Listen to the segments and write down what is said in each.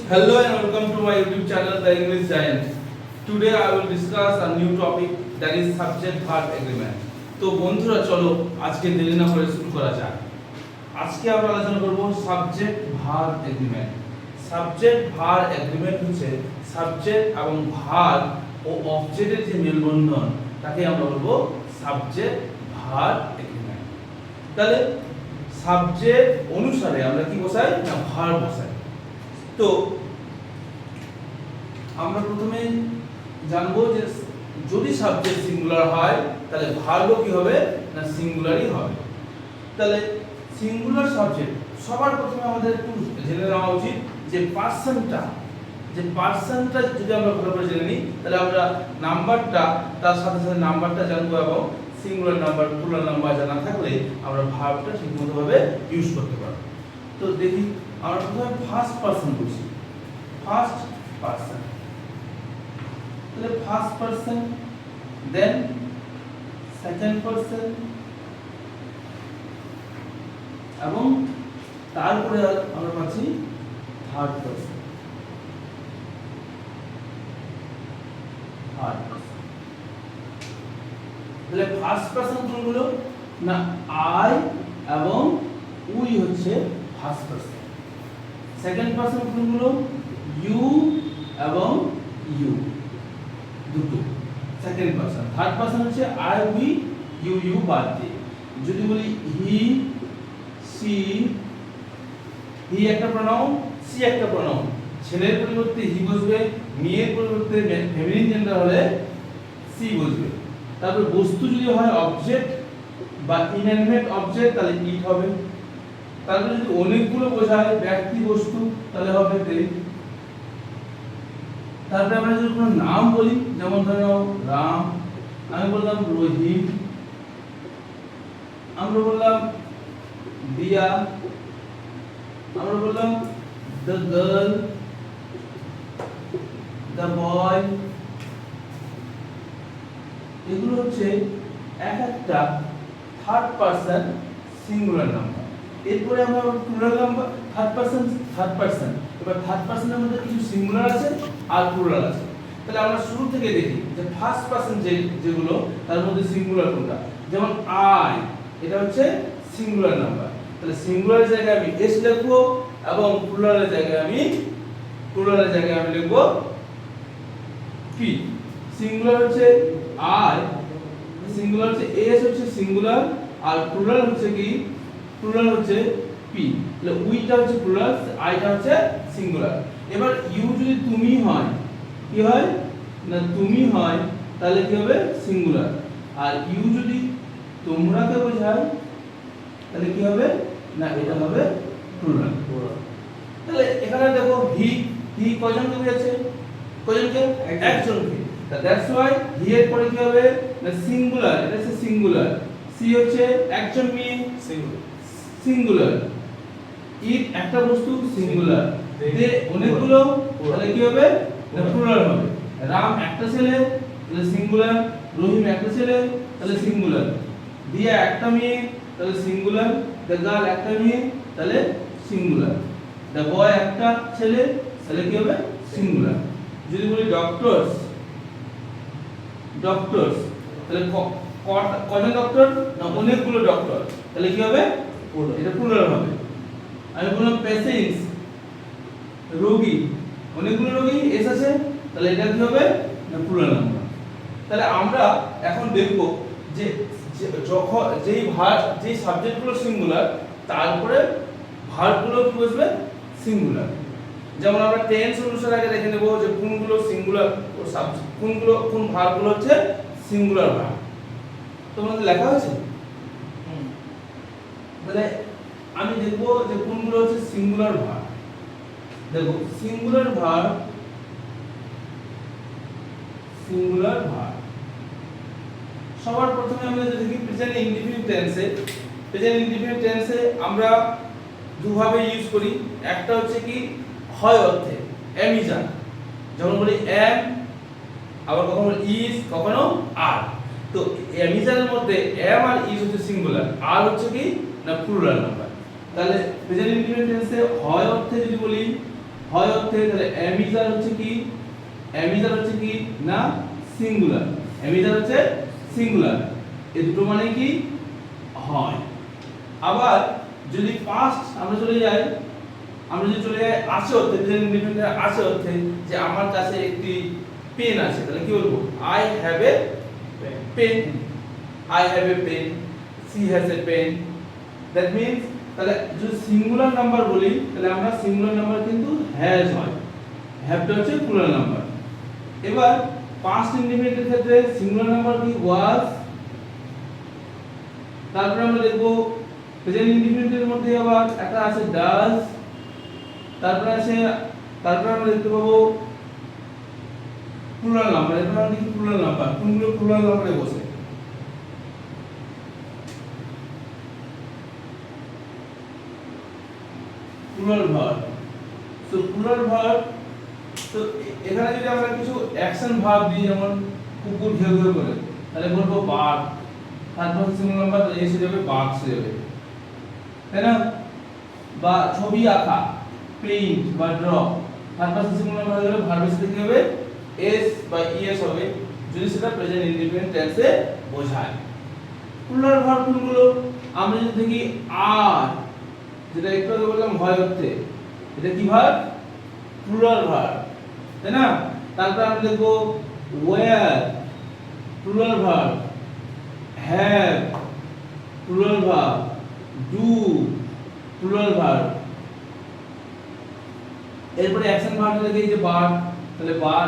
Hello and welcome to my YouTube channel, The English Giant. Today I will discuss a new topic, that is subject verb agreement. তো বন্ধুরা চলো আজকে দেরি না করে শুরু করা যাক। আজকে আমরা আলোচনা করব subject verb agreement. Subject verb agreement হচ্ছে সাবজেক্ট এবং ভার্ব ও অবজেক্টের যে মেলবন্ধন তাকে আমরা বলবো সাবজেক্ট ভার্ব এগ্রিমেন্ট। তাহলে সাবজেক্ট অনুসারে আমরা কি বসাই না ভার্ব বসাই। তো আমরা প্রথমে জানবো যে যদি সাবজেক্ট সিঙ্গুলার হয় তাহলে ভার্বও কি হবে না সিঙ্গুলারই হবে। তাহলে সিঙ্গুলার সাবজেক্ট সবার প্রথমে আমাদের একটু জেনে নেওয়া উচিত যে পার্সনটা যদি আমরা ভালো করে জেনে নিই তাহলে আমরা নাম্বারটা তার সাথে সাথে নাম্বারটা জানবো এবং সিঙ্গুলার নাম্বার প্লুরাল নাম্বার জানা থাকলে আমরা ভার্বটা ঠিকমতো ভাবে ইউজ করতে পারবো। তো দেখি আমরা প্রথমে ফার্স্ট পারসন বুঝি। ফার্স্ট পারসন, তাহলে first person, then second person এবং তারপরে আমরা পাচ্ছি থার্ড পারসন। তাহলে ফার্স্ট পারসন কোনগুলো না আই এবং উই হচ্ছে ফার্স্ট পারসন। সেকেন্ড পারসন কোনগুলো ইউ এবং ইউ দুটো সেকেন্ড পারসন। থার্ড পারসন হচ্ছে আই উই ইউ বাদ দিয়ে যদি বলি হি সি, হি একটা প্রনাউন সি একটা প্রনাউন, ছেলের পরিবর্তে হি বসবে, মেয়ের পরিবর্তে ফেমিনিন জেন্ডার হলে সি বসবে। তারপর বস্তু যদি হয় অবজেক্ট বা ইনঅ্যানিমেট অবজেক্ট তাহলে ইট হবে। তারপরে যদি অনেকগুলো বোঝায় ব্যক্তি বস্তু তাহলে হবে দে। তারপরে আমরা যদি কোনো নাম বলি যেমন ধরো রাম, আমি বললাম রহিম, আমরা বললাম দিয়া, আমরা বললাম দ্য গার্ল, দ্য বয়। এগুলো হচ্ছে এক একটা থার্ড পারসন সিঙ্গুলার নাম্বার। এরপরে আমরা প্লুরাল নাম্বার থার্ড পারসন। এবার থার্ড পারসনের মধ্যে কিছু সিঙ্গুলার আছে আর প্লুরাল আছে। তাহলে আমরা শুরু থেকে দেখি যে ফার্স্ট পারসন যেগুলো তার মধ্যে সিঙ্গুলার কোনটা। যেমন আই, এটা হচ্ছে সিঙ্গুলার নাম্বার, তাহলে সিঙ্গুলারের জায়গায় আমি এস লিখবো এবং প্লুরালের জায়গায় আমি লিখবো পি। সিঙ্গুলার হচ্ছে আই, সিঙ্গুলার হচ্ছে এস হচ্ছে সিঙ্গুলার আর প্লুরাল হচ্ছে কি প্লুরাল হচ্ছে পি। তাহলে উইটা হচ্ছে প্লুরাল, আইটা হচ্ছে সিঙ্গুলার। এবার ইউ যদি তুমি হয় কি হয় না তুমি হয় তাহলে কি হবে সিঙ্গুলার, আর ইউ যদি তোমরাকে বোঝায় তাহলে কি হবে না এটা হবে প্লুরাল। তাহলে এখানে দেখো হি কয়জনকে বোঝাচ্ছে, কয়জনকে একজনকে। দ্যাটস ওয়াই হি এর পরে কি হবে না সিঙ্গুলার, এটা হচ্ছে সিঙ্গুলার। সি হচ্ছে একজন মেয়ে সিঙ্গুলার, ইট একটা বস্তু সিঙ্গুলার, দে অনেকগুলো তাহলে কি হবে না প্লুরাল হবে। রাম একটা ছেলে তাহলে সিঙ্গুলার, রহিম একটা ছেলে তাহলে সিঙ্গুলার, দিয়া একটা মেয়ে তাহলে সিঙ্গুলার, দ্য গার্ল একটা মেয়ে তাহলে সিঙ্গুলার, দ্য বয় একটা ছেলে তাহলে কি হবে সিঙ্গুলার। যদি বলি ডক্টরস তাহলে কজন ডক্টর না অনেকগুলো ডক্টর তাহলে কি হবে এটা প্লুরাল হবে। আমি বললাম পেশেন্টস রোগী, অনেকগুলো রোগী এস আছে তাহলে এটা কি হবে না প্লুরাল নাম্বার। তাহলে আমরা এখন দেখব যে যখন যেই সাবজেক্টগুলো সিঙ্গুলার তারপরে ভার্বগুলো কি বসবে সিঙ্গুলার। যেমন আমরা টেন্স অনুসারে আগে দেখে নেব যে কোনগুলো সিঙ্গুলার সাবজেক্ট, কোন ভার্বগুলো হচ্ছে সিঙ্গুলার ভার্ব। তোমাদের লেখা আছে তাহলে আমি দেখব যে কোনগুলো হচ্ছে সিঙ্গুলার ভার্ব। দেখো সিঙ্গুলার ভার্ব সবার প্রথমে আমরা দেখি প্রেজেন্ট ইনডিফিনিট টেন্সে আমরা দুভাবে ইউজ করি। একটা হচ্ছে কি হয় অর্থে এমিজান, যেমন বলি এম, আবার কখনো ইজ, কখনো আর। তো এমিজানের মধ্যে এম আর ইজ হচ্ছে সিঙ্গুলার, আর হচ্ছে কি না প্লুরাল নাম্বার। তাহলে প্রেজেন্ট ইনডিফিনিট টেন্সে হয় অর্থে যদি বলি হয় অর্থে, তাহলে অ্যামিজার হচ্ছে কি, অ্যামিজার হচ্ছে কি না সিঙ্গুলার, অ্যামিজার হচ্ছে সিঙ্গুলার, এই দুটো মানে কি হয়। আবার যদি পাস্ট আমরা চলে যাই, আমরা যদি চলে যাই আছে অর্থে, প্রেজেন্ট ইনডিফিনিট আছে অর্থে, যে আমার কাছে একটি পেন আছে, তাহলে কি বলবো, I have a pen, I have a pen, she has a pen. That means তাহলে যদি সিঙ্গুলার নাম্বার বলি, তাহলে আমরা সিঙ্গুলার নাম্বার কিন্তু হ্যাজ হয়, হ্যাভটা হচ্ছে প্লুরাল নাম্বার। এবার পাস্ট ইনডিফিনিটের ক্ষেত্রে সিঙ্গুলার নাম্বার কি ওয়াজ, তারপর আমরা দেখব প্রেজেন্ট ইনডিফিনিটের মধ্যে আবার একটা আছে ডাজ, তারপর আমরা দেখতে পাবো প্লুরাল নাম্বার। এবার আমরা দেখি প্লুরাল নাম্বার কোনগুলো প্লুরাল নাম্বারে বসে। Plural verb, so plural verb, তো এখানে যদি আমরা কিছু অ্যাকশন ভার্ব দিই, যেমন কুকুর ঘেউ ঘেউ করে, তাহলে বলবো বার্ক, তারপর সিঙ্গুলার নাম্বার এসে যাবে বার্কস হয়ে যাবে, তাই না? বা ছবি আঁকা, পেইন্ট বা ড্র, তারপর সিঙ্গুলার নাম্বার হয়ে গেলে ভার্বের সাথে কি হবে, এস বা ইএস হবে, যদি সেটা প্রেজেন্ট ইনডিফিনিট টেন্সে বোঝায়। প্লুরাল ভার্ব কোনগুলো, আমরা যদি দেখি আর, যেটা একটু আগে বললাম হয় অর্থে, এটা কি ভার্ব, প্লুরাল ভার্ব, তাই না? তারপর আমরা দেখবো were, plural verb, have, plural verb, do, plural verb. এরপরে অ্যাকশন ভার্ব লাগে এই যে বার, তাহলে বার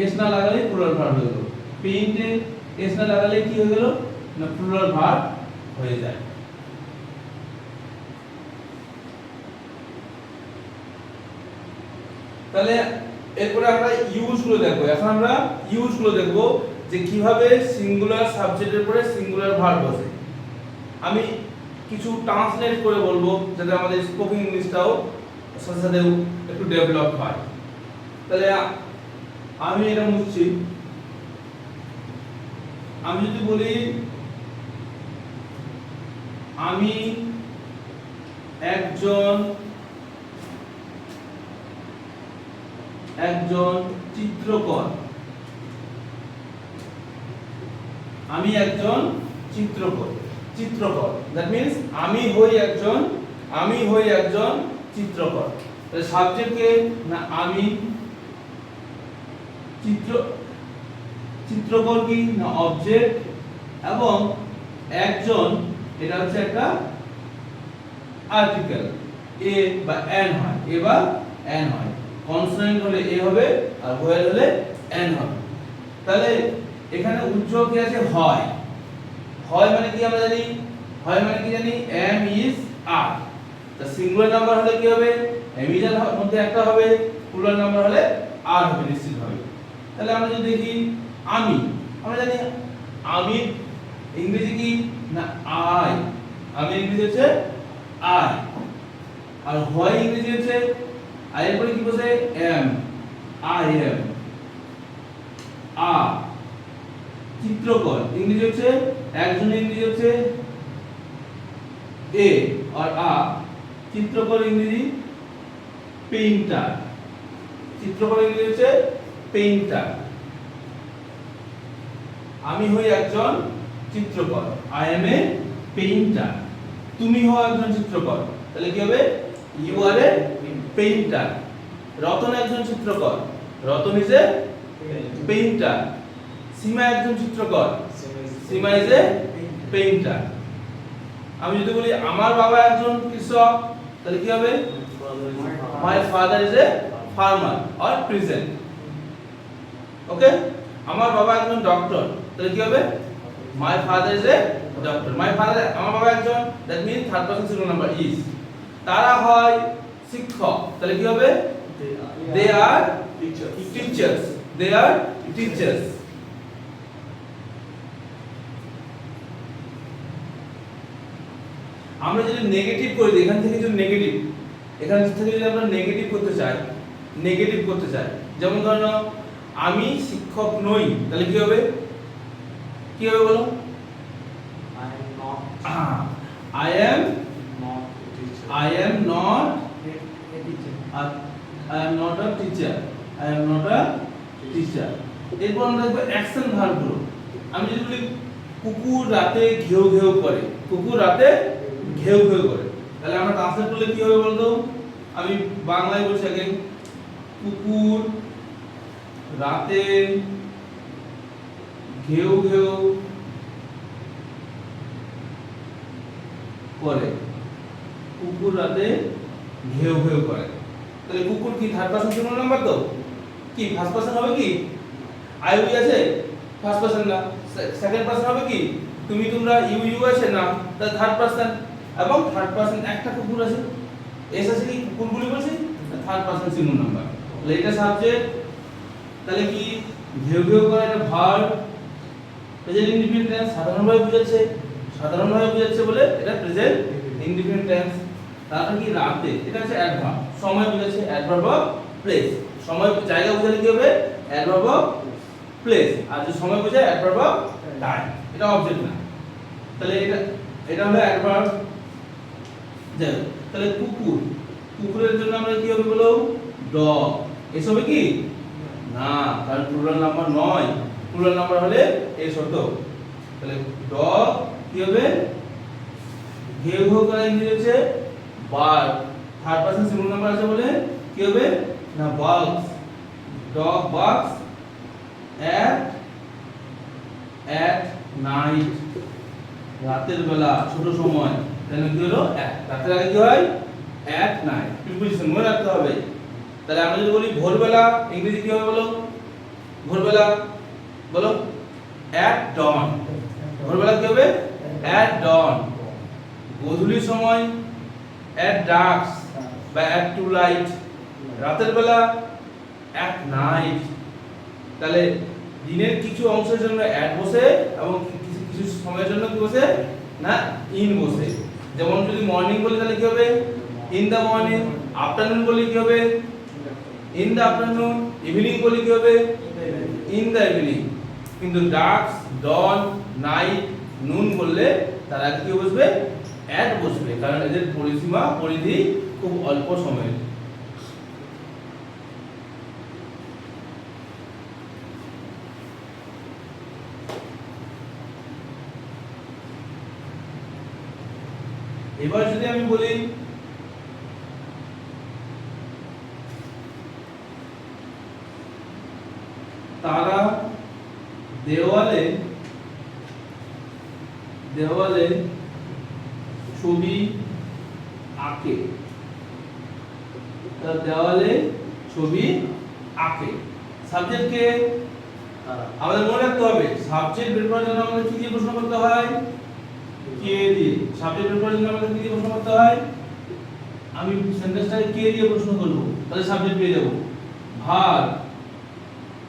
এস না লাগালে প্লুরাল ভার্ব হয়ে গেল, পেইন্টে এস না লাগালে কি হয়ে গেল না প্লুরাল ভার্ব হয়ে যায়। তাহলে এরপরে আমরা ইউজ গুলো দেখব। এখন আমরা ইউজ গুলো দেখব যে কিভাবে সিঙ্গুলার সাবজেক্টের পরে সিঙ্গুলার ভার্ব বসে। আমি কিছু ট্রান্সলেট করে বলবো যাতে আমাদের স্পোকেন ইংলিশটাও সাথে সাথে একটু ডেভেলপ হয়। তাহলে আমি এটা মুছছি, আমি যদি বলি আমি একজন চিত্রকর, আমি একজন চিত্রকর, দ্যাট মিন্স আমি হই একজন চিত্রকর। তাহলে সাবজেক্টকে না আমি, চিত্রকর কি না অবজেক্ট, এবং একজন এটা হচ্ছে একটা আর্টিকেল, এ বা এন হয়, এ বা এন হয়, কনসোনেন্ট হলে এ হবে আর ভয়েল হলে এন হবে। তাহলে এখানে উজ্জ্বল কি আছে, হয়, হয় মানে কি আমরা জানি, হয় মানে কি জানি, এম ইজ আর। তা সিঙ্গুলার নাম্বার হলে কি হবে, এম ইজ এর মধ্যে একটা হবে, প্লুরাল নাম্বার হলে আর হবে নিশ্চিত হবে। তাহলে আমরা যদি দেখি আমি, আমরা জানি আমি ইংরেজি কি না আই, আমি ইংরেজি হচ্ছে আই, আর হয় ইংরেজি হচ্ছে আই এর পরে কি বসে এম, আই এম। আ চিত্রকর ইংরেজি হচ্ছে একজন, ইংরেজি হচ্ছে এ, আর আ চিত্রকর ইংরেজি পেইন্টার, চিত্রকর ইংরেজি হচ্ছে পেইন্টার। আমি হই একজন চিত্রকর, আই এম এ পেইন্টার। তুমি হও একজন চিত্রকর, তাহলে কি হবে, you are a painter. Ratan একজন চিত্রকর, Ratan is a painter. Seema একজন চিত্রকর, সীমা ইজ এ পেইন্টার। আমি যদি বলি আমার বাবা একজন কৃষক, তাহলে কি হবে, my father is a farmer or present. Okay, আমার বাবা একজন ডক্টর, তাহলে কি হবে, my father is a doctor. My father, আমার বাবা একজন, that means third person singular number is. তারা হয় শিক্ষক, তাহলে কি হবে, দে আর টিচার্স, দে আর টিচার্স। আমরা যদি নেগেটিভ করে দিই, এখান থেকে যদি আমরা নেগেটিভ করতে চাই, যেমন ধরো আমি শিক্ষক নই, তাহলে কি হবে বলো, I am not a I am not a teacher, I am not a teacher. এরপর আমরা দেখব অ্যাকশন ভার্বগুলো। আমি যদি বলি কুকুর রাতে ঘেউ ঘেউ করে, কুকুর রাতে ঘেউ ঘেউ করে, তাহলে আমরা ট্রান্সলেট করলে কি হবে বলতো? আমি বাংলায় বলছি আগে, কুকুর রাতে ঘেউ ঘেউ করে, কুকুর রাতে ঘেউ ঘেউ করে। তাহলে কুকুর কি থার্ড পারসন সিঙ্গুলার নাম্বার? তো কি ফার্স্ট পারসন হবে? কি আই উই আছে? ফার্স্ট পারসন না। সেকেন্ড পারসন হবে কি তুমি তোমরা, ইউ ইউ আছে না, তাহলে থার্ড পারসন। এবং থার্ড পারসন একটা কুকুর আছে, এস আছে কি কুকুরগুলি বলছি, থার্ড পারসন সিঙ্গুলার নাম্বার। তাহলে এটা সাবজেক্ট। তাহলে কি ঘেউ ঘেউ করে এটা ভার্ব, প্রেজেন্ট ইনডিফিনিট টেন্স, সাধারণভাবে বোঝাচ্ছে, সাধারণভাবে বোঝাচ্ছে বলে এটা প্রেজেন্ট ইনডিফিনিট টেন্স। তারপর কি রাতে, এটা হচ্ছে অ্যাডভার্ব, সময় বোঝাচ্ছে, অ্যাডভার্ব অফ প্লেস। সময় জায়গা বোঝালে কি হবে? Adverb of place. আর যে সময় বোঝায় অ্যাডভার্ব অফ টাইম, এটা অবজেক্ট না। তাহলে এটা হলো অ্যাডভার্ব। যাই হোক, তাহলে কুকুর, কুকুরের জন্য আমরা কি হবে বলো? ডগ। এস হবে কি না, কারণ প্লুরাল নাম্বার নয়, প্লুরাল নাম্বার হলে এস হতো। তাহলে ডগ কি হবে? ঘেউ ঘেউ করে ইংরেজি হচ্ছে bird, third person singular number আছে বলে কি হবে না, barks. Dog barks at night, রাতের বেলা, ছোট সময়। তাহলে কি হলো? রাতের আগে কি হয়? at নাইট, প্রিপোজিশন মনে রাখতে হবে। তাহলে আমরা যদি বলি ভোরবেলা, ইংরেজি কি হবে বলো? ভোরবেলা বলো at dawn, ভোরবেলা কি হবে? at dawn। গোধূলির সময় at dusk বা at twilight, রাতের বেলা at night। তাহলে দিনের কিছু অংশের জন্য at বসে এবং কিছু কিছু সময়ের জন্য কি বসে না, in বসে। যেমন যদি মর্নিং বলি তাহলে কি হবে? in the morning। আফটারনুন বলি কি হবে? in the afternoon। ইভিনিং বলি কি হবে? in the evening। কিন্তু ডাস্ক, ডন, নাইট, নুন বললে তার আগে কি বসবে? at বসবে, কারণ এদের পরিসীমা পরিধি খুব অল্প সময়ের। এবার যদি আমি বলি তারা দেওয়ালে দেওয়ালে ছবি আঁকে, তারা দেওয়ালে ছবি আঁকে। সাবজেক্টকে আমাদের মনে রাখতে হবে, সাবজেক্ট বের করার জন্য আমাদের কি দিয়ে প্রশ্ন করতে হয়? কে দিয়ে। সাবজেক্ট বের করার জন্য আমাদের কি দিয়ে প্রশ্ন করতে হয়? আমি সেন্টেন্সটাকে কে দিয়ে প্রশ্ন করব, তাহলে সাবজেক্ট পেয়ে যাব। ভার,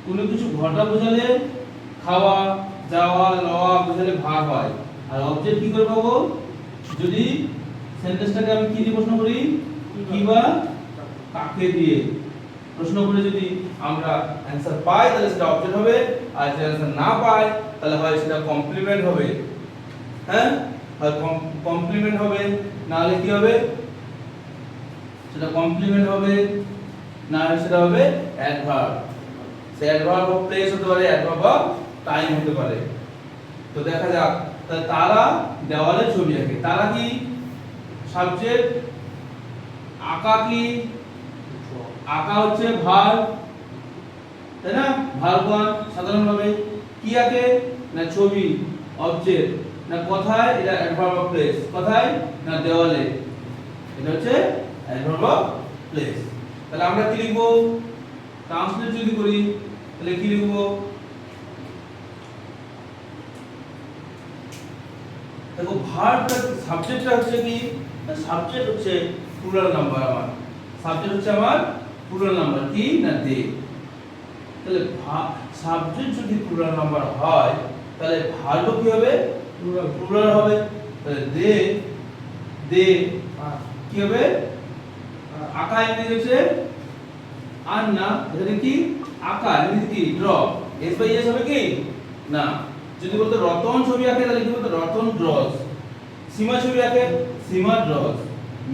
কোনো কিছু ঘটা বোঝালে, খাওয়া, যাওয়া, লওয়া বোঝালে ভার হয়। আর অবজেক্ট কি করে পাবো? যদি সেন্টেন্সটাকে আমি কি দিয়ে প্রশ্ন করি, কি বা কাকে দিয়ে প্রশ্ন করে যদি আমরা অ্যানসার পাই তাহলে সেটা অবজেক্ট হবে, আর যদি অ্যানসার না পাই তাহলে হয় সেটা কমপ্লিমেন্ট হবে। হ্যাঁ, আর কমপ্লিমেন্ট হবে, না হলে কি হবে? সেটা কমপ্লিমেন্ট হবে, না হলে সেটা হবে adverb. Say adverb of place হতে পারে, অ্যাডভার্ব অফ টাইম হতে পারে। তো দেখা যাক, তারা দেওয়ালে ছবি আঁকে। তারা কি সাবজেক্ট, আঁকা কি? আঁকা হচ্ছে ভার্ব, তাই না? ভার্ব ওয়ান সাধারণভাবে। কি আঁকে না, ছবি, অবজেক্ট। না কোথায়? এটা অ্যাডভার্ব অফ প্লেস। কোথায়? না দেওয়ালে, এটা হচ্ছে অ্যাডভার্ব অফ প্লেস। তাহলে আমরা কি লিখবো? ট্রান্সলেট যদি করি তাহলে কি লিখবো? দেখো ভার্বটা, সাবজেক্টটা হচ্ছে কি, সাবজেক্ট হচ্ছে প্লুরাল নাম্বার। আমার সাবজেক্ট হচ্ছে আমার প্লুরাল নাম্বার, কি না দে। তাহলে সাবজেক্ট যদি প্লুরাল নাম্বার হয় তাহলে ভার্বও কি হবে? প্লুরাল হবে। তাহলে দে, দে কি হবে? আঁকা ইংরেজি হচ্ছে আর না, এখানে কি আঁকা ইংরেজি কি ড্র, এস বাই এস হবে কি না। যদি বলতো রতন ছবি আঁকে তাহলে কি বলতো? রতন ড্রস। সীমা ছবি আঁকে, সীমা ড্রস।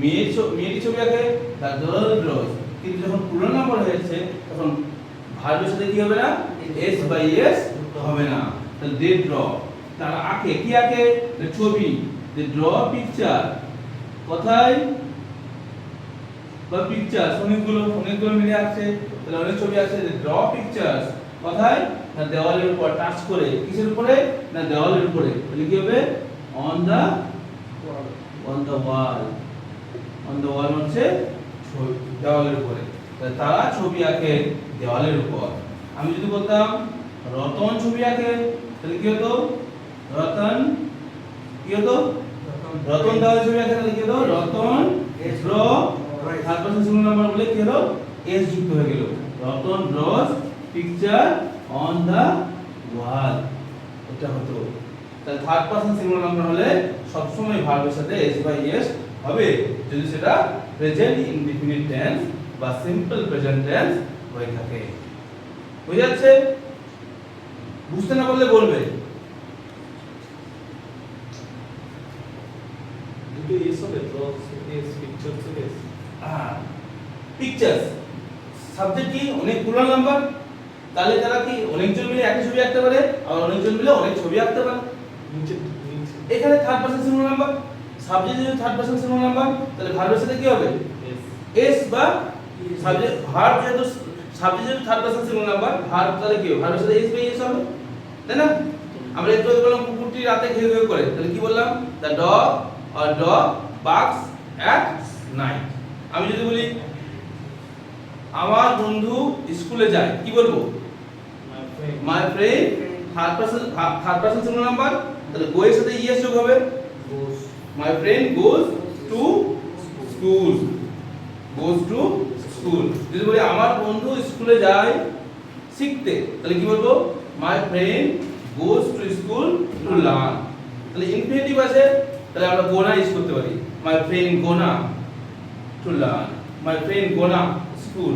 মেয়েটি ছবি আঁকে, তার গার্ল ড্রস। কিন্তু যখন পুরো নাম্বার হয়েছে তখন ভার্বের সাথে কি হবে না, s বাই s হবে না। তাহলে দে ড্র, তারা আঁকে, কি আঁকে, ছবি, দে ড্র পিকচার, কোথায়, বা পিকচার অনেকগুলো মিলে আছে, তাহলে অনেক ছবি আছে, দে ড্র পিকচার্স, কোথায়, না দেওয়ালের উপর, টাচ করে, কিসের উপরে, না দেওয়ালের উপরে, তাহলে কি হবে, on the wall, on the ওয়াল হচ্ছে দেওয়ালের উপরে, তাহলে তারা ছবি আঁকে দেওয়ালের উপর। আমি যদি বলতাম রতন ছবি আঁকে, তাহলে কি হতো, রতন, কি হতো, রতন দেওয়ালের ছবি আঁকে, তাহলে কি হতো, Ratan draw, third person singular number বলে কি হলো, এস যুক্ত হয়ে গেল, Ratan draws picture on the wall, এটা হতো। তাহলে থার্ড পারসন সিঙ্গুলার নাম্বার হলে সব সময় ভার্বের সাথে s বাই s হবে, যদি সেটা প্রেজেন্ট ইনডিফিনিট টেন্স বা সিম্পল প্রেজেন্ট টেন্স হয়ে থাকে। বুঝে যাচ্ছে? বুঝতে না পারলে বলবে। দুটো এস হবে, ড্রস এস, পিকচারস এস। হ্যাঁ, পিকচার্স সাবজেক্ট কি, অনেক প্লুরাল নাম্বার, তাহলে তারা কি অনেকজন মিলে একই ছবি আঁকতে পারে, আর অনেকজন মিলে অনেক ছবি আঁকতে পারে। নিচে এখানে third person singular number, subject যদি থার্ড পারসন সিঙ্গুলার নাম্বার, তাহলে ভার্বের সাথে কি হবে, এস। s বা সাবজেক্ট, ভার্ব যেহেতু সাবজেক্ট যেহেতু third person singular number, verb তাহলে কি হবে, ভার্বের সাথে s বাই s হবে, তাই না? আমরা একটু আগে বললাম কুকুরটি রাতে ঘেউ ঘেউ করে, তাহলে কি বললাম, the dog or dog barks at night. আমি যদি বলি আমার বন্ধু স্কুলে যায়, কি বলবো, my friend, third person singular number, তাহলে গো এর সাথে es যোগ হবে, goes, my friend goes to school, goes to school. যদি বলি আমার বন্ধু স্কুলে যায় শিখতে, তাহলে কি বলবো, my friend goes to school to learn. তাহলে ইনফিনিটিভ আছে, তাহলে আমরা গোনা ইউজ করতে পারি, my friend gonna to learn, my friend gonna school,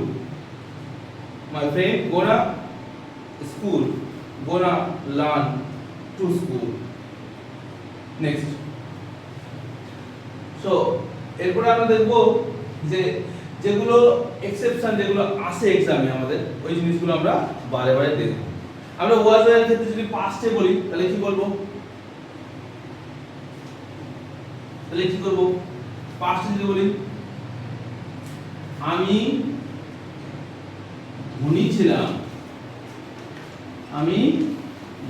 my friend gonna school, gonna learn to school. Next, so এরপরে আমরা দেখব যে যেগুলো এক্সেপশন, যেগুলো আসে এক্সামে আমাদের, ওই জিনিসগুলো আমরা বারে বারে দেখব। আমরা ওয়াজ এর ক্ষেত্রে যদি পাস্টে বলি, তাহলে কি বলবো, তাহলে কি করব, পাস্টে যদি বলি আমি ধনী ছিলাম, আমি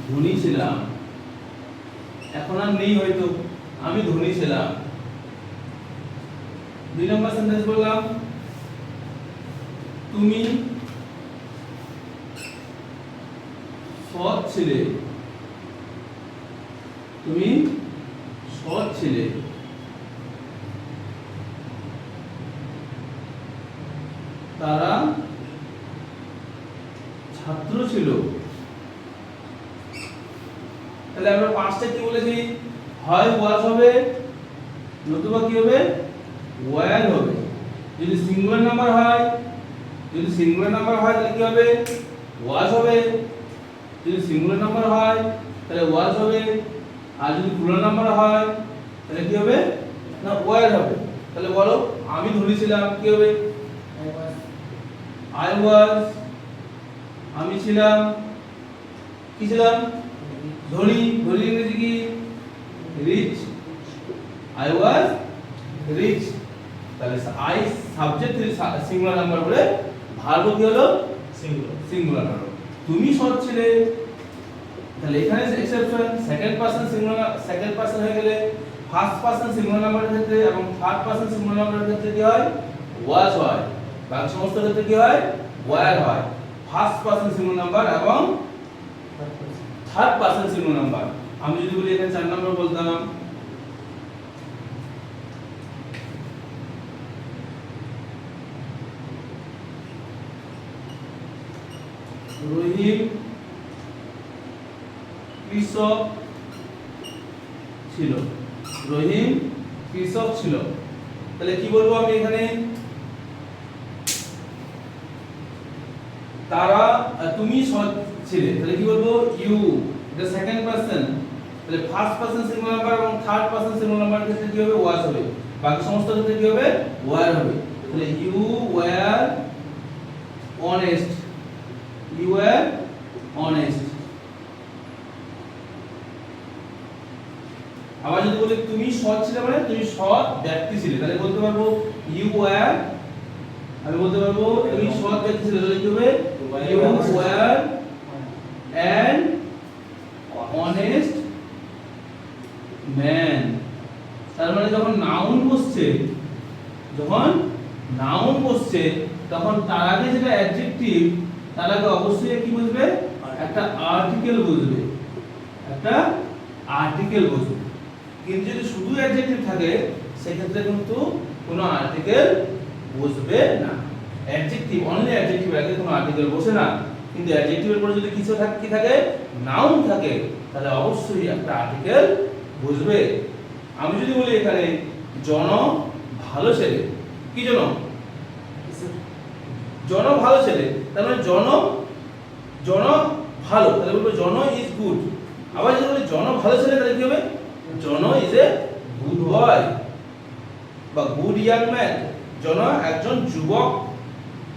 ধনী ছিলাম, এখন আর নেই হয়তো, আমি ধনী ছিলাম। 2 নম্বর সেন্টেন্স বললাম তুমি সৎ ছিলে, তুমি সৎ ছিলে, তারা ছাত্র ছিল। তাহলে আমরা পাঁচটা কি বলেছি, হয় ওয়াজ হবে, নতুবা কি হবে, ওয়্যার হবে। যদি সিঙ্গুলার নাম্বার হয়, যদি সিঙ্গুলার নাম্বার হয় তাহলে কি হবে, ওয়াজ হবে। যদি সিঙ্গুলার নাম্বার হয় তাহলে ওয়াজ হবে, আর যদি প্লুরাল নাম্বার হয় তাহলে কি হবে, না ওয়্যার হবে। তাহলে বলো আমি ধনী ছিলাম, কি হবে, আই ওয়াজ, আমি ছিলাম, কি ছিলাম, ধনী, ধনী ইংরেজি কি, রিচ, আই ওয়াজ রিচ। তাহলে আই সাবজেক্ট সিঙ্গুলার নাম্বার বলে, ভার্ব কি হলো, সিঙ্গুলার হলো। তুমি সৎ ছিলে, তাহলে এখানে এক্সেপশন, সেকেন্ড পারসন হয়ে গেলে ফার্স্ট পারসন সিঙ্গুলার নাম্বারের ক্ষেত্রে এবং থার্ড পারসন সিঙ্গুলার নাম্বারের ক্ষেত্রে কি হয়, ওয়াজ হয়, বাকি সমস্ত ক্ষেত্রে কি হয়, ওয়্যার হয়। ফার্স্ট পারসন সিঙ্গুলার নাম্বার এবং থার্ড পারসন সিঙ্গুলার নাম্বার। আমি যদি বলি এখানে 4 নাম্বার বলতাম রহিম কৃষক ছিল, রহিম কৃষক ছিল, তাহলে কি বলবো আমি এখানে, তারা, তুমি সৎ ছিলে, তাহলে কি বলবো, ইউ, এটা সেকেন্ড পারসন। তাহলে ফার্স্ট পারসন সিঙ্গুলার নাম্বার এবং থার্ড পারসন সিঙ্গুলার নাম্বারের ক্ষেত্রে কি হবে, ওয়াজ হবে, বাকি সমস্ত ক্ষেত্রে কি হবে, ওয়্যার হবে। তাহলে you were honest, you were honest. আবার যদি বলি তুমি সৎ ছিলে মানে তুমি সৎ ব্যক্তি ছিলে, তাহলে বলতে পারবো you were, আমি বলতে পারবো তুমি সৎ ব্যক্তি ছিলে, তাহলে কি হবে you were an honest man. তার মানে যখন নাউন বসছে, তখন তার আগে যেটা অ্যাডজেক্টিভ, তার আগে অবশ্যই কি বসবে, একটা আর্টিকেল বসবে, কিন্তু যদি শুধু অ্যাডজেক্টিভ থাকে সেক্ষেত্রে কিন্তু কোনো আর্টিকেল বসবে না। অ্যাডজেক্টিভ অনলি অ্যাডজেক্টিভ আগে কোনো আর্টিকেল বসে না, কিন্তু অ্যাডজেক্টিভের পরে যদি কিছু থাকে, কি থাকে, নাউন থাকে, তাহলে অবশ্যই একটা আর্টিকেল বসবে। আমি যদি বলি এখানে জন ভালো ছেলে, কি জন ভালো ছেলে, তার মানে জন ভালো, তাহলে বলবো জন ইজ গুড। আবার যদি বলি জন ভালো ছেলে, তাহলে কি হবে জন ইজ এ গুড বয় বা গুড ইয়াং ম্যান। জন একজন যুবক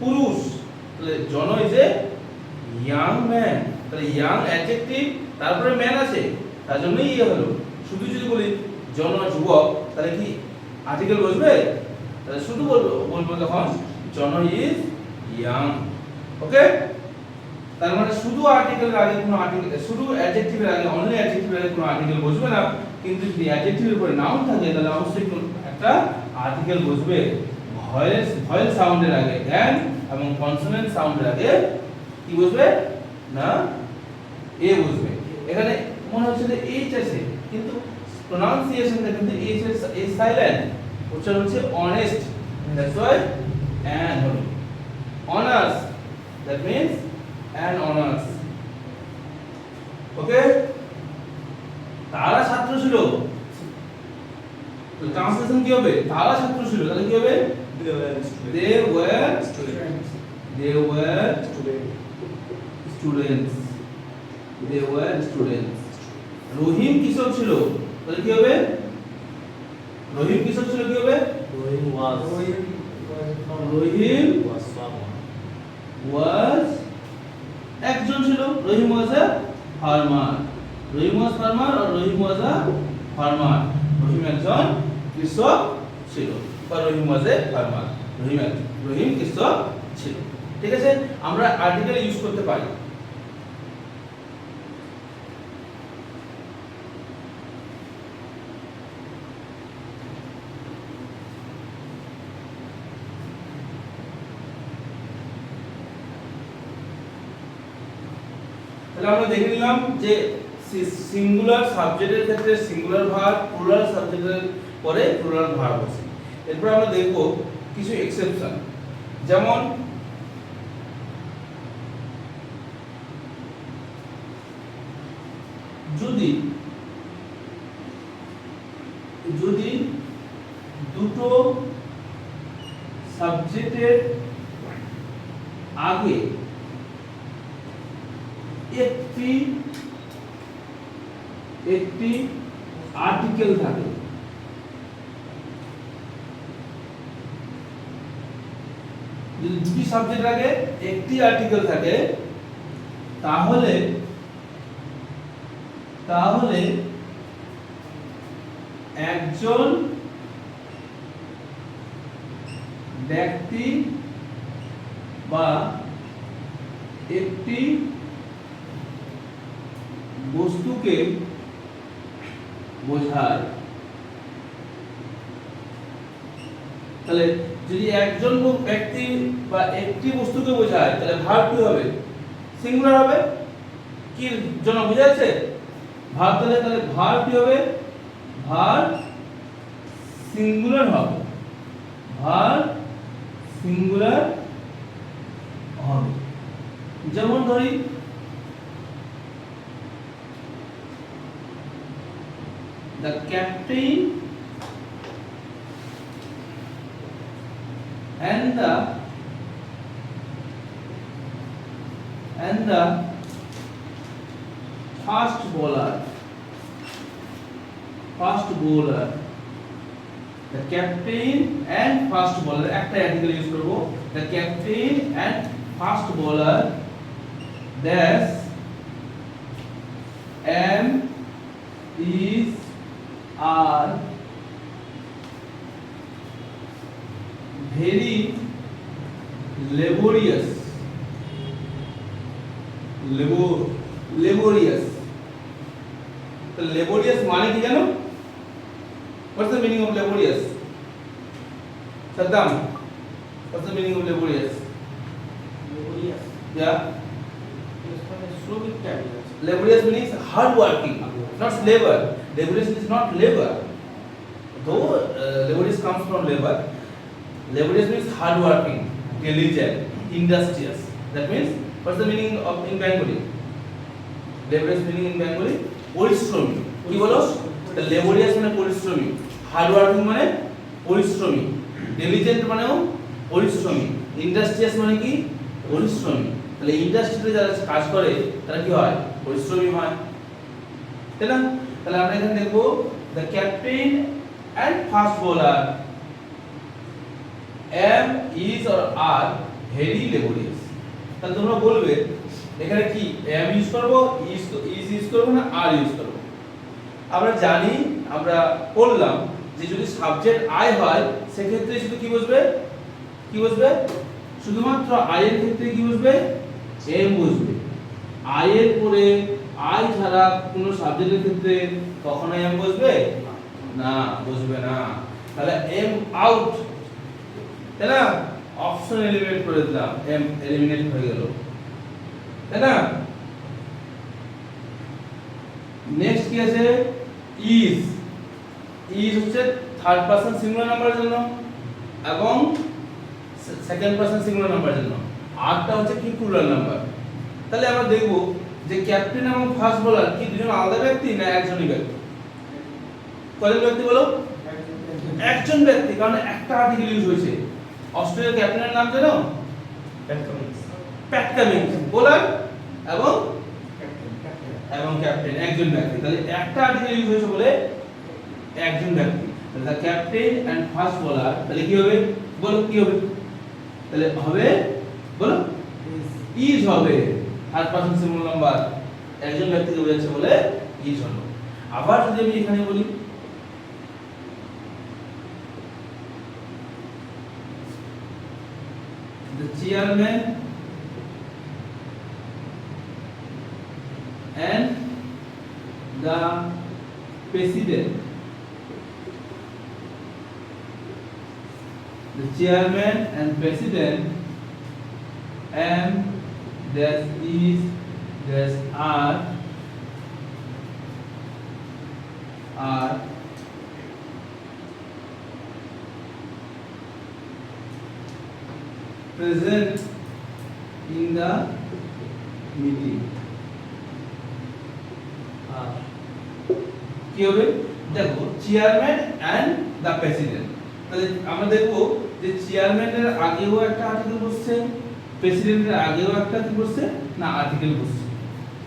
পুরুষ, তাহলে John is a young man, তাহলে ইয়াং অ্যাডজেক্টিভ তারপরে ম্যান আছে, তার জন্যই ইয়ে হলো। শুধু যদি বলি জন যুবক, তাহলে কি আর্টিকেল বসবে, তাহলে শুধু বলবো তখন জন ইজ ইয়াং। ওকে, তার মানে শুধু আর্টিকেলের আগে কোনো আর্টিকেল, শুধু অ্যাডজেক্টিভের আগে অনলি অ্যাডজেক্টিভের আগে কোনো আর্টিকেল বসবে না, কিন্তু যদি অ্যাডজেক্টিভের উপরে নাউন থাকে তাহলে অবশ্যই একটা আর্টিকেল বসবে। ভয়েল সাউন্ডের আগে দেন এবং কনসোনেন্ট সাউন্ডের আগে কি বসবে না এ বসবে। এখানে মনে হচ্ছে যে এইচ আছে, কিন্তু প্রোনাউন্সিয়েশনটা কিন্তু এইচ এ সাইলেন্ট, উচ্চারণ হচ্ছে অনেস্ট, দ্যাটস ওয়াই অ্যান হলো। Honours, that means an honours. Okay, তারা ছাত্র ছিল, তো ট্রান্সলেশন কি হবে, তারা ছাত্র ছিল, তাহলে কি হবে they were students, they were students. রহিম কিশোর ছিল, তাহলে কি হবে রহিম কিশোর ছিল, কি হবে Rowing was Rahim someone. was একজন ছিল, রহিম was a farmer, Rahim was farmer R Rahim was a farmer। রহিম একজন কৃষক ছিল বা রহিম was a farmer, রহিম কৃষক ছিল। ঠিক আছে, আমরা আর্টিকেল ইউজ করতে পারি। তাহলে আমরা দেখে নিলাম যে সিঙ্গুলার সাবজেক্টের ক্ষেত্রে সিঙ্গুলার ভার্ব, প্লুরাল সাবজেক্টের পরে প্লুরাল ভার্ব আছে। এরপর আমরা দেখব কিছু এক্সেপশন, যেমন যদি দুটো সাবজেক্টের আগে একটি আর্টিকেল থাকে, যদি দুটি সাবজেক্ট আগে একটি আর্টিকেল থাকে, তাহলে একজন ব্যক্তি বা একটি বস্তুকে বোঝায়। তাহলে যদি একজন ব্যক্তি বা একটি বস্তুকে বোঝায়, তাহলে ভার্ব কি হবে, সিঙ্গুলার হবে। কি জন্য বোঝাচ্ছে ভার্ব, তাহলে ভার্ব কি হবে, ভার্ব সিঙ্গুলার হবে, ভার্ব সিঙ্গুলার হবে। যেমন ধরি the captain and the fast bowler, the captain and fast bowler একটা আর্টিকেল ইউজ করব, the captain and fast bowler dash am is are very laborious laborious তো laborious মানে কি জানো? what's the meaning of laborious? Saddam, what's the meaning of laborious? laborious Yeah, শ্রমিক type laborious means hard working, not labor. Laborious is not labor, though laborious comes from labor. Laborious means hard working, diligent, industrious. That means, what's the meaning of in Bengali? Laborious meaning in Bengali? পরিশ্রমী। কি বলো? The laborious মানে পরিশ্রমী, hard working মানে পরিশ্রমী, diligent মানেও পরিশ্রমী, industrious মানে কি? পরিশ্রমী। তাহলে ইন্ডাস্ট্রিতে যারা কাজ করে তারা কি হয়? পরিশ্রমী হয়, তাই না? তাহলে আমরা এখানে দেখব the captain and fast bowler am is or are very laborious। তাহলে তোমরা বলবে এখানে কি am ইউজ করব, is ইউজ করব না আর ইউজ করব? আমরা জানি, আমরা পড়লাম যে যদি সাবজেক্ট আই হয় সেক্ষেত্রে শুধু কি বসবে? কি বসবে? শুধুমাত্র আই এর ক্ষেত্রে কি বসবে? am বসবে। আই এর পরে আই ছাড়া কোনো সাবজেক্টের ক্ষেত্রে কখনো am বসবে না, বসবে না। তাহলে am আউট, তাই না? অপশন এলিমিনেট করে দিলাম, এম এলিমিনেট হয়ে গেল, তাই না? নেক্সট কি আছে? ইজ। ইজ হচ্ছে থার্ড পারসন সিঙ্গুলার নাম্বারের জন্য এবং সেকেন্ড পারসন সিঙ্গুলার নাম্বারের জন্য। আরটা হচ্ছে কি? Plural number. তাহলে আমরা দেখব যে ক্যাপ্টেন এবং ফাস্ট বোলার কি দুজন আলাদা ব্যক্তি না একজনই ব্যক্তি? কয়জন ব্যক্তি বলো? একজন ব্যক্তি, কারণ একটা আর্টিকেল ইউজ হয়েছে। অস্ট্রেলিয়ার ক্যাপ্টেনের নাম জানো? Pat Cummins. বোলার এবং ক্যাপ্টেন একজন ব্যক্তি। তাহলে একটা আর্টিকেল ইউজ হয়েছে বলে একজন ব্যক্তি। তাহলে the captain and fast bowler, তাহলে কি হবে? বলো কি হবে? তাহলে হবে, বলো ইজ হবে। থার্ড পারসন সিঙ্গুলার নাম্বার একজন ব্যক্তিকে বোঝাচ্ছে বলে ইজ হলো। আবার যদি আমি এখানে বলি the chairman and the president, the chairman and president and dash is dash are present in the meeting। কি হবে? দেখো চেয়ারম্যান এন্ড দা প্রেসিডেন্ট। তাহলে আমরা দেখব যে চেয়ারম্যানের আগেও একটা আর্টিকেল বসছে, প্রেসিডেন্টের আগেও একটা কি বসছে না আর্টিকেল বসছে।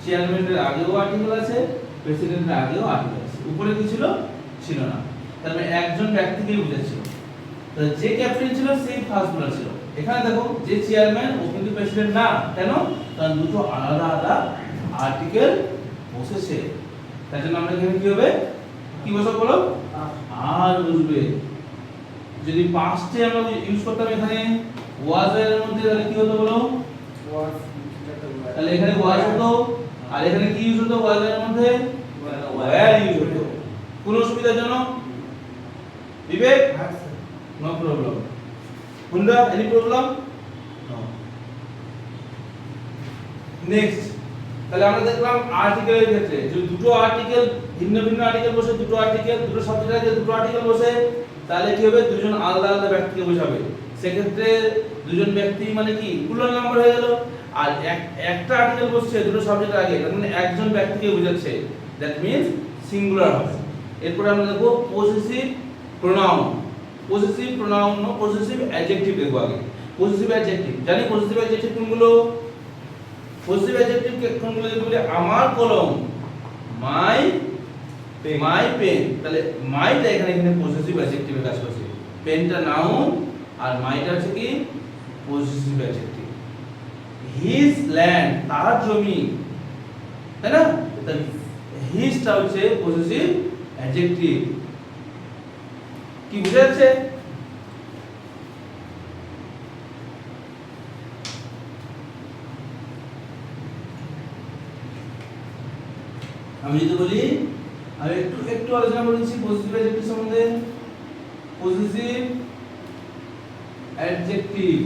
চেয়ারম্যানের আগেও আর্টিকেল আছে, প্রেসিডেন্টের আগেও আর্টিকেল আছে। উপরে কি ছিল? ছিল না। তার মানে একজন ব্যক্তিকেই বোঝাচ্ছিল। তাহলে যে ক্যাপ্টেন ছিল সেই ফার্স্ট বোলার ছিল। এখানে দেখো যে চেয়ারম্যান ও কিন্তু প্রেসিডেন্ট না, কেন? কারণ দুটো আলাদা আলাদা আর্টিকেল বসেছে। তার জন্য আমরা এখানে কি হবে? কি বসাবো বলো? আর বসবে। যদি পাস্টে আমরা ইউজ করতাম এখানে ওয়াজ এর মধ্যে, তাহলে কি হতো বলো? তাহলে এখানে ওয়াজ হতো, আর এখানে কি ইউজ হতো? ওয়াজ এর মধ্যে ওয়্যার ইউজ হতো। কোনো অসুবিধার জন্য বিবেক? No problem. হুন্ডা, এনি প্রবলেম? নো। নেক্সট, তাহলে আমরা দেখলাম আর্টিকেলের ক্ষেত্রে যদি দুটো আর্টিকেল ভিন্ন ভিন্ন আর্টিকেল বসে, দুটো আর্টিকেল দুটো সাবজেক্টের আগে দুটো আর্টিকেল বসে, তাহলে কি হবে? দুজন আলাদা আলাদা ব্যক্তিকে বোঝাবে। সেক্ষেত্রে দুজন ব্যক্তি মানে কি প্লুরাল নাম্বার হয়ে গেল। আর একটা আর্টিকেল বসছে দুটো সাবজেক্টের আগে, তার মানে একজন ব্যক্তিকে বোঝাচ্ছে, দ্যাট মিন্স সিঙ্গুলার হবে। এরপর আমরা দেখব পসেসিভ প্রোনাউন। পসেসিভ প্রোনাউন ও পসেসিভ অ্যাডজেক্টিভ দেখব আগে। পসেসিভ অ্যাডজেক্টিভ জানি পসেসিভ অ্যাডজেক্টিভ কোনগুলো? পসেসিভ অ্যাডজেক্টিভ কোনগুলো? যদি বলি আমার কলম, মাই পেন, তাহলে মাইটা এখানে পসেসিভ অ্যাডজেক্টিভের কাজ করছে। পেনটা নাউন আর মাইটা হচ্ছে কি পসেসিভ অ্যাডজেক্টিভ। হিজ ল্যান্ড, তার জমি, তাই না? হিজটা হচ্ছে পজিটিভ অ্যাডজেক্টিভ। কি বুঝা যাচ্ছে? আমি যদি বলি, আমি একটু আলোচনা করেছি পজিটিভ অ্যাডজেক্টিভ সম্বন্ধে। পজিটিভ অ্যাডজেক্টিভ,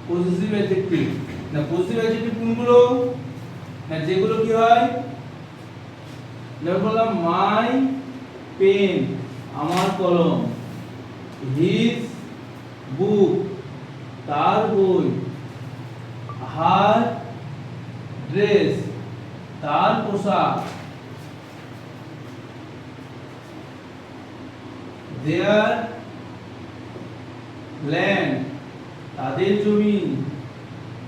পজিটিভ অ্যাডজেক্টিভ না, পজিটিভ অ্যাডজেক্টিভ কোনগুলো না, যেগুলো কি হয়, যেমন বললাম মাই পেন, আমার কলম, হিজ বুক, তার বই, হার ড্রেস, তার পোশাক, দেয়ার ল্যান্ড, তাদের জমি,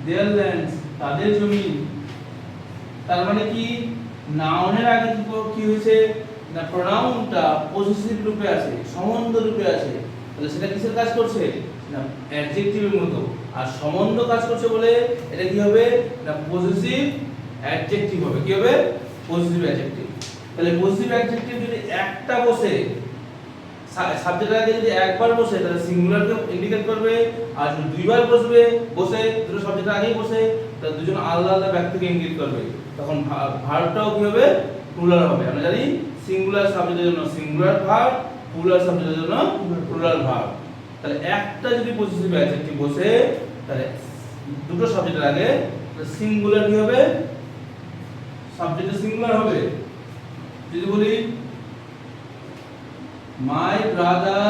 দেয়ার ল্যান্ডস, তাদের জমি। তার মানে কি, নাউনের আগে কি হয়েছে না, প্রোনাউনটা পজিটিভ রূপে আছে, সম্বন্ধ রূপে আছে, তাহলে সেটা কিসের কাজ করছে না, অ্যাডজেক্টিভের মতো। আর সম্বন্ধ কাজ করছে বলে এটা কি হবে না, পজিটিভ অ্যাডজেক্টিভ হবে। কি হবে? Positive adjective. তাহলে পজিটিভ অ্যাডজেক্টিভ যদি একটা বসে, সাবজেক্টের আগে যদি একবার বসে তাহলে সিঙ্গুলারকে ইন্ডিকেট করবে, আর যদি দুইবার বসে দুটো সাবজেক্টের আগেই বসে তাহলে দুজন আলাদা আলাদা ব্যক্তিকে ইঙ্গিত করবে। তখন ভার্বটাও কি হবে, প্লুরাল হবে। আমরা জানি সিঙ্গুলার সাবজেক্টের জন্য সিঙ্গুলার ভার্ব, প্লুরাল সাবজেক্টের জন্য প্লুরাল ভার্ব। তাহলে একটা যদি পজিটিভ অ্যাডজেক্টিভ বসে তাহলে দুটো সাবজেক্টের আগে সিঙ্গুলার কি হবে, সাবজেক্টে সিঙ্গুলার হবে। যদি বলি my brother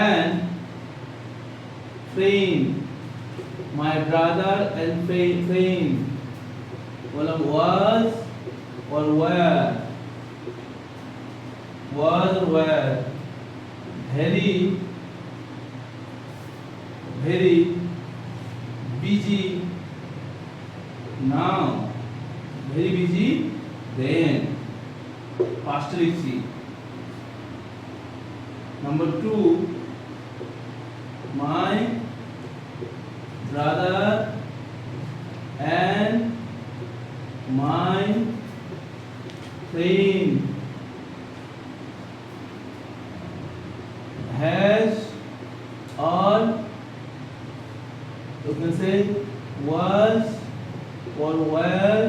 and friend, my brother and friend, বললাম was or were, was or were, very busy now, very busy then, past লিখছি। Number 2, my brother and my friend has, or you can say was or were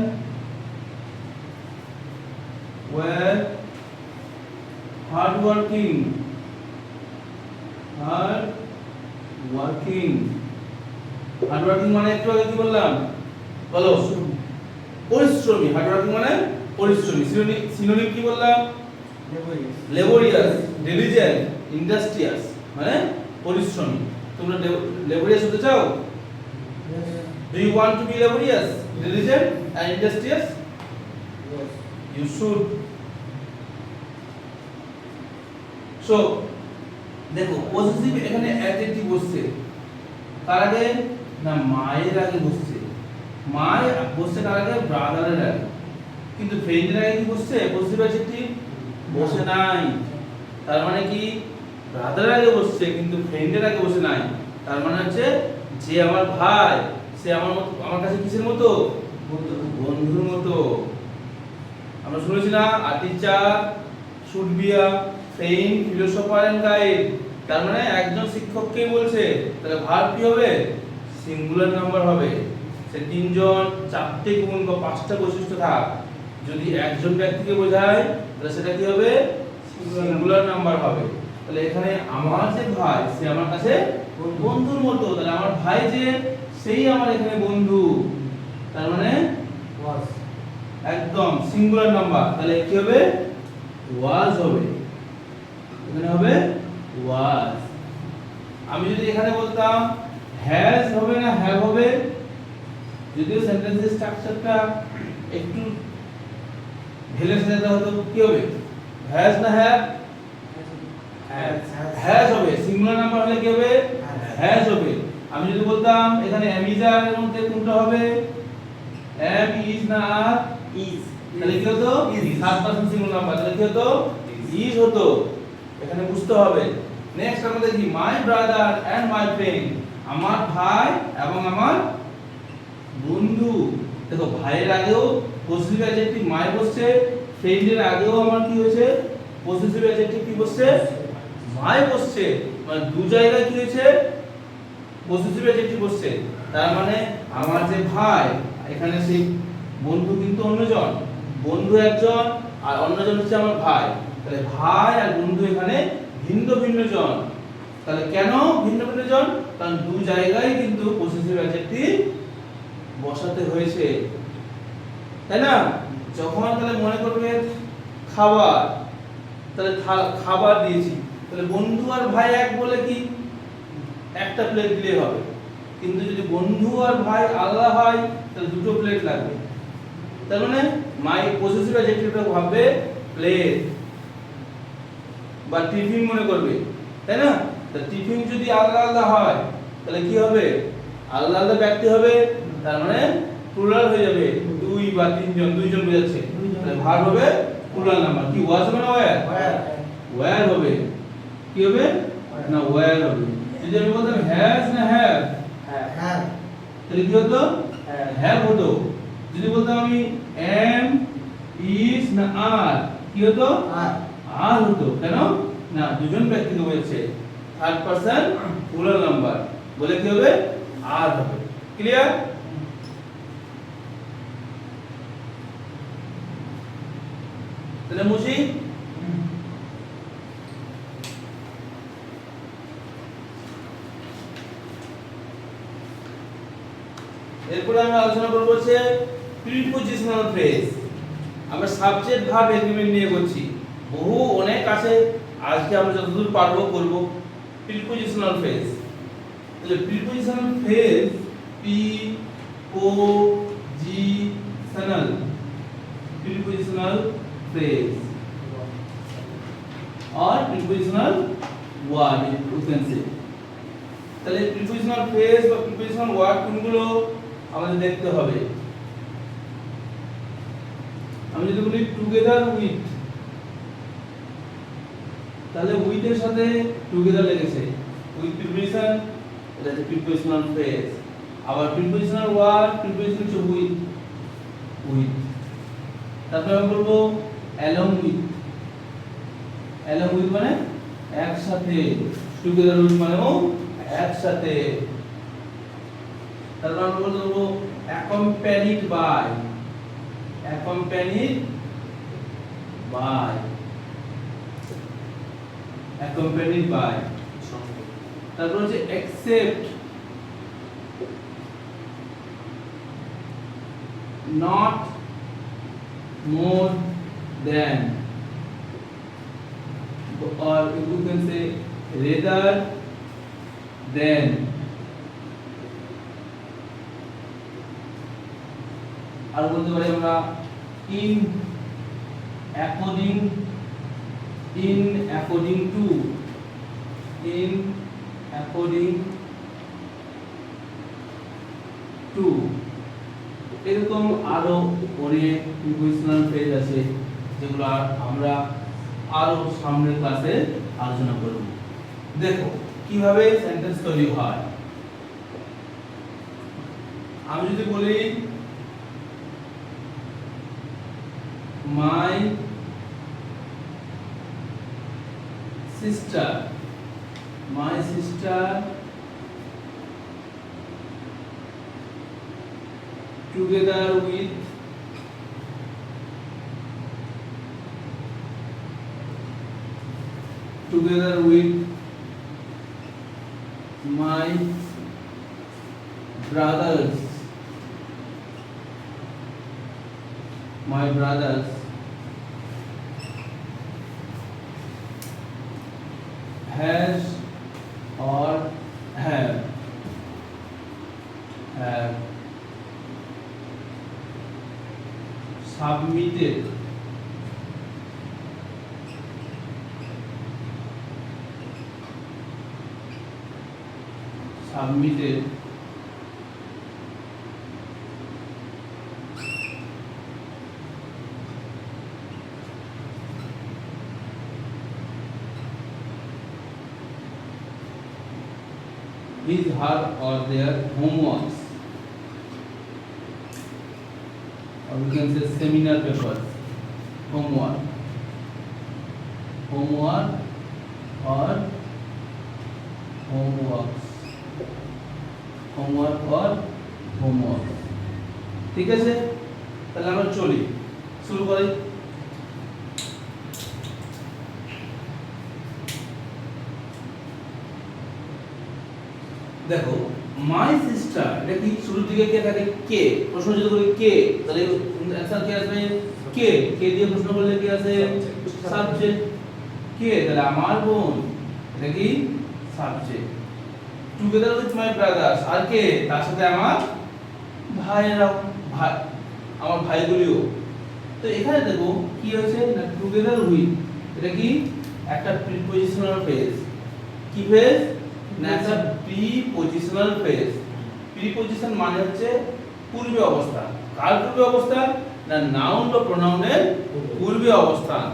hard working, মানে একটু আগে কি বললাম, বলো, পরিশ্রমী। Hard working মানে পরিশ্রমী। সিনোনিম কি বললাম, লেবোরিয়াস, ডিলিজেন্ট, ইন্ডাস্ট্রিয়াস, মানে পরিশ্রমী। তোমরা লেবোরিয়াস হতে চাও? Do you want to be laborious, diligent and industrious? Yes. You should. So দেখো পজিটিভ এখানে অ্যাডজেক্টিভ বসছে, কার আগে না, মায়ের আগে বসছে। মায় বসছে কার আগে, ব্রাদারের আগে। কিন্তু ফ্রেন্ডের আগে কি বসছে, পজিটিভ অ্যাডজেক্টিভ বসে নাই। তার মানে কি, ব্রাদারের আগে বসছে কিন্তু ফ্রেন্ডের আগে বসে নাই। তার মানে হচ্ছে যে আমার ভাই সে আমার কাছে কিসের মতো, বন্ধুর মতো। আমরা শুনেছি না, a teacher should be a friend, philosopher and guide. তার মানে একজন শিক্ষককেই বলছে, তাহলে ভার্ব কি হবে, সিঙ্গুলার নাম্বার হবে। সে তিনজন, চারটে গুণ বা পাঁচটা বৈশিষ্ট্য থাক, যদি একজন ব্যক্তিকে বোঝায় তাহলে সেটা কি হবে, সিঙ্গুলার নাম্বার হবে। তাহলে এখানে আমার যে ভাই সে আমার কাছে বন্ধুর মতো, তাহলে আমার ভাই যে সেই আমার এখানে বন্ধু, তার মানে Was. একদম সিঙ্গুলার নাম্বার। তাহলে কি হবে, ওয়াজ হবে। এখানে হবে ওয়াজ। আমি যদি এখানে বলতাম হ্যাজ হবে না হ্যাভ হবে, যদিও সেন্টেন্সের স্ট্রাকচারটা একটু ঢেলে সাজাতে হতো, কি হবে, হ্যাজ না হ্যাভ, হ্যাজ হবে। সিঙ্গুলার নাম্বার হলে কি হবে, হ্যাজ হবে। আমি যদি বলতাম এখানে am is are এর মধ্যে কোনটা হবে, am is না are, Is. তাহলে কি হতো, থার্ড পারসন সিঙ্গুলার নাম্বার, তাহলে কি হতো, is হতো। এখানে বুঝতে হবে নেক্সট আমরা দেখি my brother and my friend, আমার ভাই এবং আমার বন্ধু। দেখো ভাইয়ের আগেও পজিটিভ অ্যাডজেক্টিভ মাই বসছে, ফ্রেন্ডের আগেও আমার কি হয়েছে পজিটিভ অ্যাডজেক্টিভ কি বসছে মাই বসছে, মানে দু জায়গায় কি হয়েছে পজিটিভ অ্যাডজেক্টিভ বসছে। তার মানে আমার যে ভাই, এখানে সেই বন্ধু কিন্তু অন্যজন, বন্ধু একজন আর অন্যজন হচ্ছে আমার ভাই। তাহলে ভাই আর বন্ধু এখানে ভিন্ন ভিন্ন জন। তাহলে কেন ভিন্ন ভিন্ন জন? কারণ দু জায়গায় কিন্তু পজিটিভ অ্যাডজেক্টিভ বসাতে হয়েছে, তাই না? যখন তাহলে মনে করবে খাবার, তাহলে খাবার দিয়েছি, তাহলে বন্ধু আর ভাই এক বলে কি একটা প্লেট দিলেই হবে। কিন্তু যদি বন্ধু আর ভাই আলাদা হয় তাহলে দুটো প্লেট লাগবে। তার মানে মাই পজিটিভ অ্যাডজেক্টিভটা ভাববে প্লেট বা টিফিন মনে করবে, তাই না? তা টিফিন যদি আলাদা আলাদা হয় তাহলে কি হবে? আলাদা আলাদা ব্যক্তি হবে, তার মানে প্লুরাল হয়ে যাবে, দুই বা তিনজন, দুইজন বোঝাচ্ছে। তাহলে ভার্ব হবে প্লুরাল নাম্বার। কি ওয়াজ হবে না ওয়্যার? ওয়্যার হবে। কি হবে না ওয়্যার হবে। যদি আমি বলতাম হ্যাজ না হ্যাভ, হ্যাঁ তাহলে কি হতো? হ্যাভ হতো। যদি বলতাম আমি এম ইজ না আর, কি হতো? আর হতো। কেন না দুজন ব্যক্তিকে বোঝাচ্ছে, থার্ড পারসন প্লুরাল নাম্বার বলে কি হবে? আর হবে। ক্লিয়ার? তাহলে মুছি এরপরে আমরা আলোচনা করব হচ্ছে প্রিপজিশনাল ফ্রেজ। আমরা সাবজেক্ট ভার্ব এগ্রিমেন্ট নিয়ে করছি, বহু অনেক আছে, আজকে আমরা যতদূর পারবো করব। প্রিপজিশনাল ফ্রেজ, তাহলে প্রিপজিশনাল ফ্রেজ পি ও জি সনাল, প্রিপজিশনাল ফ্রেজ और prepositional word you can say. তাহলে প্রিপজিশনাল ফ্রেজ বা প্রিপজিশনাল ওয়ার্ড কোনগুলো আমাদের দেখতে হবে। আমি যদি বলি টুগেদার উইথ, তাহলে উইথ এর সাথে টুগেদার লেগেছে, উইথ প্রিপজিশন, এটা হচ্ছে প্রিপজিশনাল ফ্রেজ। আবার প্রিপজিশনাল ওয়ার্ড, প্রিপজিশন হচ্ছে উইথ, উইথ। তারপর আমি বলবো অ্যালং উইথ, অ্যালং উইথ মানে একসাথে, টুগেদার উইথ মানেও একসাথে। তারপর আমরা বলবো accompanied by, accompanied by, accompanied by. তারপর হচ্ছে except, not more than, or you can say rather than। আর বলতে পারি আমরা in according, in according to, in according to। এরকম আরো অনেক প্রিপজিশনাল ফ্রেজ আছে যেগুলো আমরা আরো সামনের ক্লাসে আলোচনা করব। দেখো কিভাবে সেন্টেন্স তৈরি হয়। আমি যদি বলি my sister, my sister together with my brothers, my brothers has or have submitted his, her or their homeworks, or we can say seminar papers. Homework or homeworks, ঠিক আছে? তাহলে আমরা চলি, শুরু করি। দেখো মাই সিস্টার, এটা কি শুরুর দিকে কে থাকে? কে। প্রশ্ন যদি করি কে, তাহলে অ্যানসার কি আসবে? কে। কে দিয়ে প্রশ্ন করলে কি আসে? সাবজেক্ট। কে, তাহলে আমার বোন, এটা কি subject. Together with my brothers, আর কে? তার সাথে আমার ভাইয়েরা, ভাই, আমার ভাইগুলিও। তো এখানে দেখো কি হয়েছে না, টুগেদার উইথ, এটা কি একটা প্রিপজিশনাল ফ্রেজ। কি ফ্রেজ না? একটা প্রিপজিশনাল ফ্রেজ। প্রিপজিশন মানে হচ্ছে পূর্বে অবস্থান। কার পূর্বে অবস্থান? না নাউন বা প্রোনাউনের পূর্বে অবস্থান।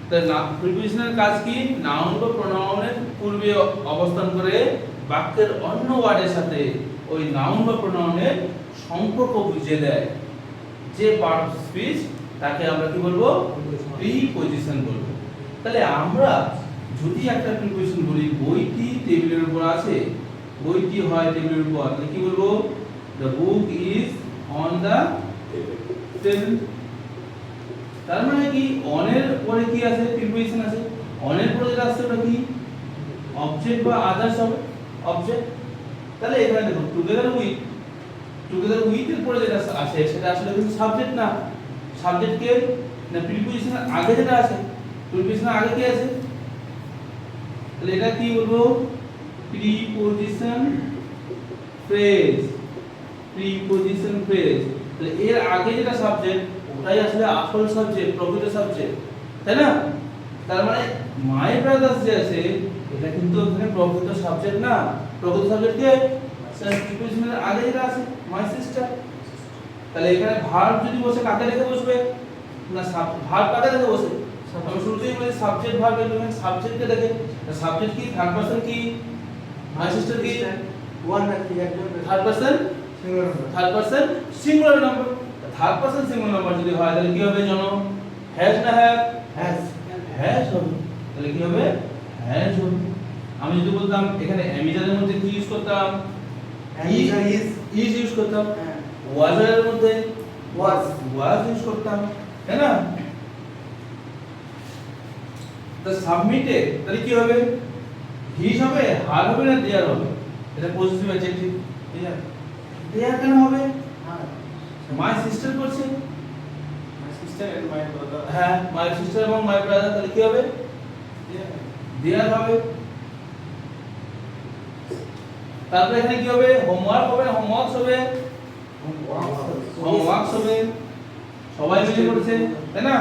তাহলে প্রিপজিশনের কাজ কি? নাউন বা প্রোনাউনের পূর্বে অবস্থান করে বাক্যের অন্য ওয়ার্ডের সাথে ওই নাউন বা প্রোনাউনের সম্পর্ক বুঝিয়ে দেয়। যে পার্ট অফ স্পিচ তাকে আমরা কি বলবো? প্রিপজিশন বলবো। তাহলে আমরা যদি একটা প্রিপজিশন বলি বইটি টেবিলের উপর আছে, বইটি হয় টেবিলের উপর, তাহলে কি বলবো? The book is on the table. তার মানে কি অনের পরে কি আছে? প্রিপজিশন আছে। অনের পরে যেটা আসছে ওটা কি? অবজেক্ট বা আদার্স হবে, অবজেক্ট। তাহলে এখানে দেখো টুগেদার উইথ, টুগেদার উইথ এর পরে যেটা আসে সেটা আসলে কিন্তু সাবজেক্ট না। সাবজেক্ট কে না প্রিপজিশনের আগে যেটা আছে, প্রিপজিশনের আগে কি আছে? তাহলে এটা কি বলবো? Preposition phrase. Preposition phrase. তাহলে এর আগে যেটা সাবজেক্ট ওটাই আসলে আসল সাবজেক্ট, প্রকৃত সাবজেক্ট, তাই না? তার মানে মাই ব্রাদার্স যে আছে এটা কিন্তু ওখানে প্রকৃত সাবজেক্ট না। প্রকৃত সাবজেক্ট কে? প্রিপজিশনের আগে যেটা আছে মাই সিস্টার। তাহলে এখানে ভার্ব যদি বসে কাকে রেখে বসবে? না ভার্ব কাকে রেখে বসে? আমি শুরুতেই বলি সাবজেক্ট ভার্ব, এখানে সাবজেক্টকে দেখে। সাবজেক্ট কি? থার্ড পারসন কি? মাই সিস্টার কি? ওয়ান নাকি একজন? Third person singular number. Third person singular number. Third person singular number যদি হয় তাহলে কি হবে জানো? হ্যাজ না হ্যাভ? হ্যাজ। হ্যাজ হবে। তাহলে কি হবে? হ্যাজ হবে। আমি যদি বলতাম এখানে অ্যামিজারের মধ্যে কি ইউজ করতাম? অ্যামিজার ইজ ইউজ করতাম। হ্যাঁ। ওয়াজারের মধ্যে ওয়াজ। ওয়াজ ইউজ করতাম, তাই না? তো সাবমিটে তাহলে কি হবে? হিজ হবে, হার হবে না দেয়ার হবে? এটা পজিটিভ অ্যাডজেক্টিভ। দেয়ার। দেয়ার কেন হবে? হ্যাঁ। মাই সিস্টার করছে। My sister and my brother. হ্যাঁ, মাই সিস্টার এবং মাই ব্রাদার, তাহলে কি হবে? দেয়ার হবে। তারপরে এখানে কি হবে? হোমওয়ার্ক হবে না হোমওয়ার্কস হবে? হোমওয়ার্কস হবে। সবাই মিলে করছে, তাই না?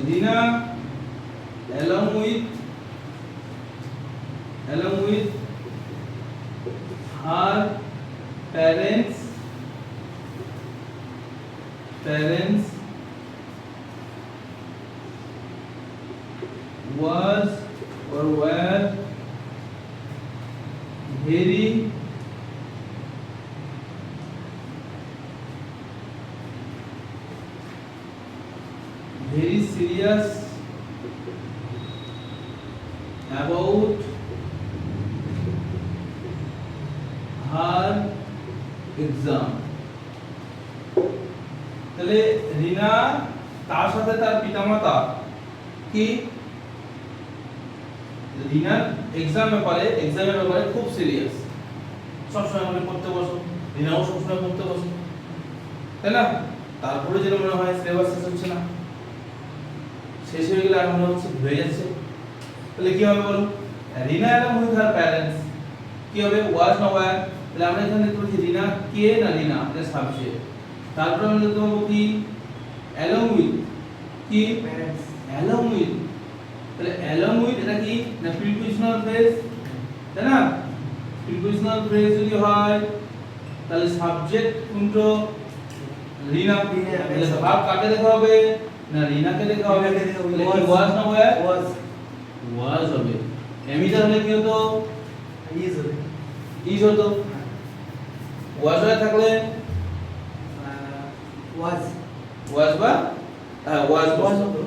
Rina along with her parents was or were very serious about her exam। তাহলে রিনা তার সাথে তার পিতামাতা কি রিনার এক্সামের ব্যাপারে খুব সিরিয়াস। সবসময় মনে পড়তে বসো, রিনাও সবসময় পড়তে বসো, তাই না? তারপরে যেন মনে হয় সিলেবাস শেষ হচ্ছে না, শেষ হয়ে গেলে আর মনে হচ্ছে ভুলে যাচ্ছে। তাহলে কি হবে বলো? রিনা এবং উইথ হার প্যারেন্টস কি হবে? ওয়াজ না ওয়্যার। তাহলে আমরা এখানে দেখতে পাচ্ছি রিনা কে না রিনা, এটা সাবজেক্ট। তারপরে আমরা দেখতে পাবো কি অ্যালং উইথ, কি প্যারেন্টস। Along with. তাহলে অ্যালং উইথ এটা কি না প্রিপজিশনাল ফ্রেজ, তাই না? প্রিপজিশনাল ফ্রেজ যদি হয় তাহলে সাবজেক্ট কোনটো রিনা রিনা, তাহলে yes. ভাব কাকে দেখা হবে না রিনাকে দেখা হবে রিনাকে দেখা হবে। তাহলে কি ওয়াজ না ওয়্যার Was. ওয়াজ হবে এমিটার হলে কি হতো Is হবে। ইজ হতো ওয়াজ হয়ে থাকলে Was. ওয়াজ বা ওয়াজ Was হতো।